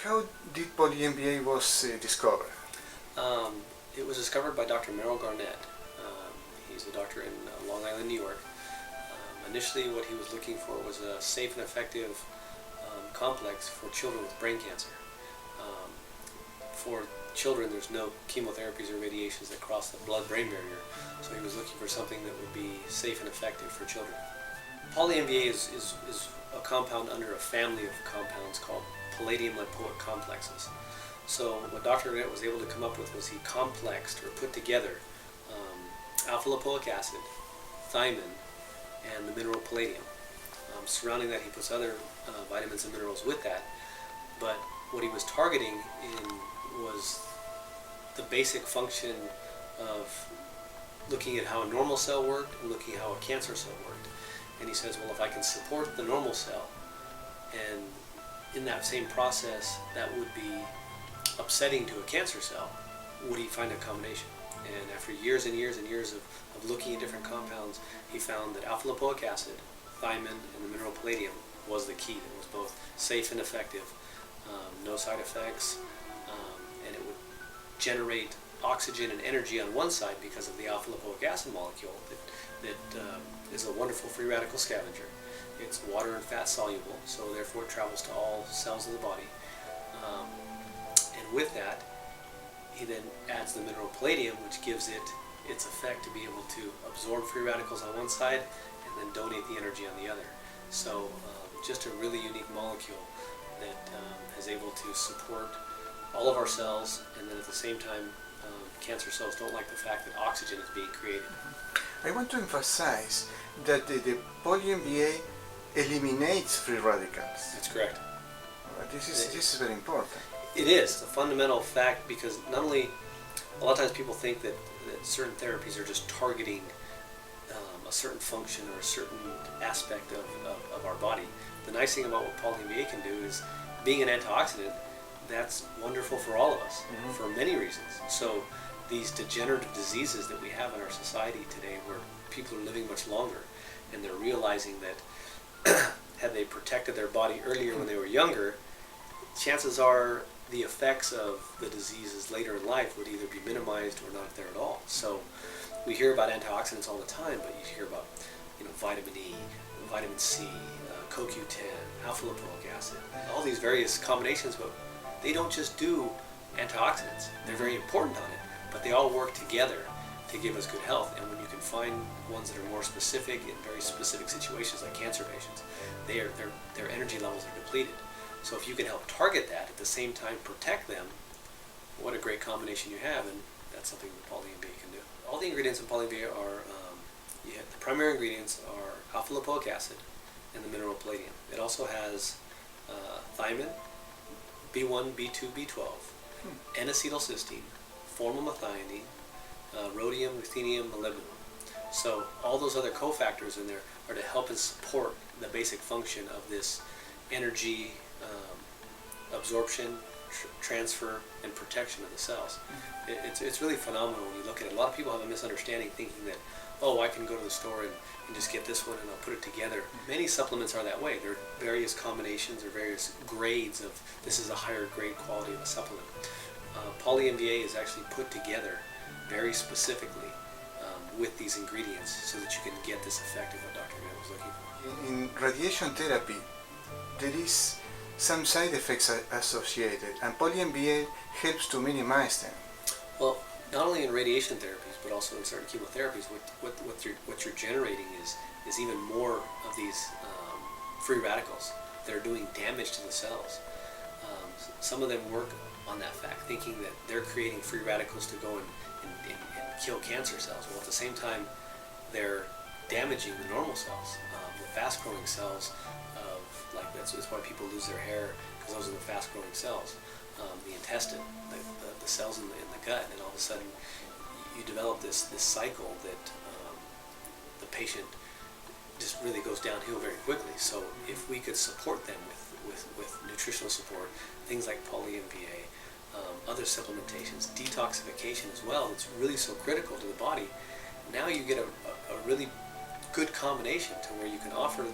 How did Poly MVA was discovered? It was discovered by Dr. Merrill Garnett. He's a doctor in Long Island, New York. Initially what he was looking for was a safe and effective complex for children with brain cancer. For children, there's no chemotherapies or radiations that cross the blood-brain barrier, so he was looking for something that would be safe and effective for children. Poly MVA is a compound under a family of compounds called palladium-lipoic complexes. So what Dr. Garnett was able to come up with was he complexed or put together alpha-lipoic acid, thiamine, and the mineral palladium. Surrounding that, he puts other vitamins and minerals with that, but what he was targeting was the basic function of looking at how a normal cell worked and looking at how a cancer cell worked. And he says, well, if I can support the normal cell, and in that same process that would be upsetting to a cancer cell, would he find a combination? And after years and years and years of looking at different compounds, he found that alpha-lipoic acid, thiamine, and the mineral palladium was the key. It was both safe and effective, no side effects, and it would generate oxygen and energy on one side because of the alpha-lipoic acid molecule that is a wonderful free radical scavenger. It's water and fat soluble, so therefore it travels to all cells of the body. And with that, he then adds the mineral palladium, which gives it its effect to be able to absorb free radicals on one side and then donate the energy on the other. So just a really unique molecule that is able to support all of our cells, and then at the same time cancer cells don't like the fact that oxygen is being created. I want to emphasize that the Poly MVA eliminates free radicals. That's correct. This is very important. It is a fundamental fact, because not only, a lot of times people think that certain therapies are just targeting a certain function or a certain aspect of our body. The nice thing about what Poly MVA can do is, being an antioxidant, that's wonderful for all of us, for many reasons. So these degenerative diseases that we have in our society today, where people are living much longer, and they're realizing that had they protected their body earlier when they were younger, chances are the effects of the diseases later in life would either be minimized or not there at all. So we hear about antioxidants all the time, but you hear about, vitamin E, vitamin C, CoQ10, alpha-lipoic acid, all these various combinations, but they don't just do antioxidants. They're very important on it, but they all work together to give us good health. And when you can find ones that are more specific in very specific situations, like cancer patients, their energy levels are depleted. So if you can help target that, at the same time protect them, what a great combination you have, and that's something that Poly MVA can do. All the ingredients in Poly MVA are, the primary ingredients are alpha-lipoic acid and the mineral palladium. It also has thiamine, B1, B2, B12, N-acetylcysteine, formylmethionine, rhodium, ruthenium, molybdenum. So all those other cofactors in there are to help and support the basic function of this energy absorption, transfer, and protection of the cells. It's really phenomenal when you look at it. A lot of people have a misunderstanding, thinking that, oh, I can go to the store and just get this one and I'll put it together. Many supplements are that way. There are various combinations or various grades of, this is a higher grade quality of a supplement. Poly MVA is actually put together very specifically with these ingredients so that you can get this effect of what Dr. Garnett was looking for. In radiation therapy, there is some side effects associated, and Poly MVA helps to minimize them. Well, not only in radiation therapies, but also in certain chemotherapies, what you're generating is even more of these free radicals that are doing damage to the cells. Some of them work on that fact, thinking that they're creating free radicals to go and kill cancer cells. Well, at the same time, they're damaging the normal cells, the fast-growing cells of, like, that's why people lose their hair, because those are the fast-growing cells. The intestine, the cells in the gut, and all of a sudden you develop this cycle that the patient just really goes downhill very quickly. So if we could support them with nutritional support, things like Poly MVA, other supplementations, detoxification as well, it's really so critical to the body. Now you get a really good combination to where you can offer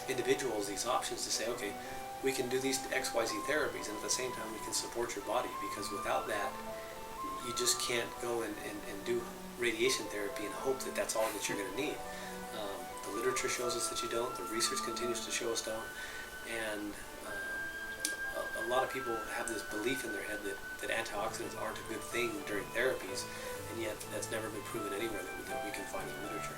individuals these options to say, okay, we can do these XYZ therapies, and at the same time we can support your body, because without that, you just can't go and do radiation therapy and hope that that's all that you're going to need. The literature shows us that you don't. The research continues to show us don't. And a lot of people have this belief in their head that antioxidants aren't a good thing during therapies, and yet that's never been proven anywhere that we can find in literature.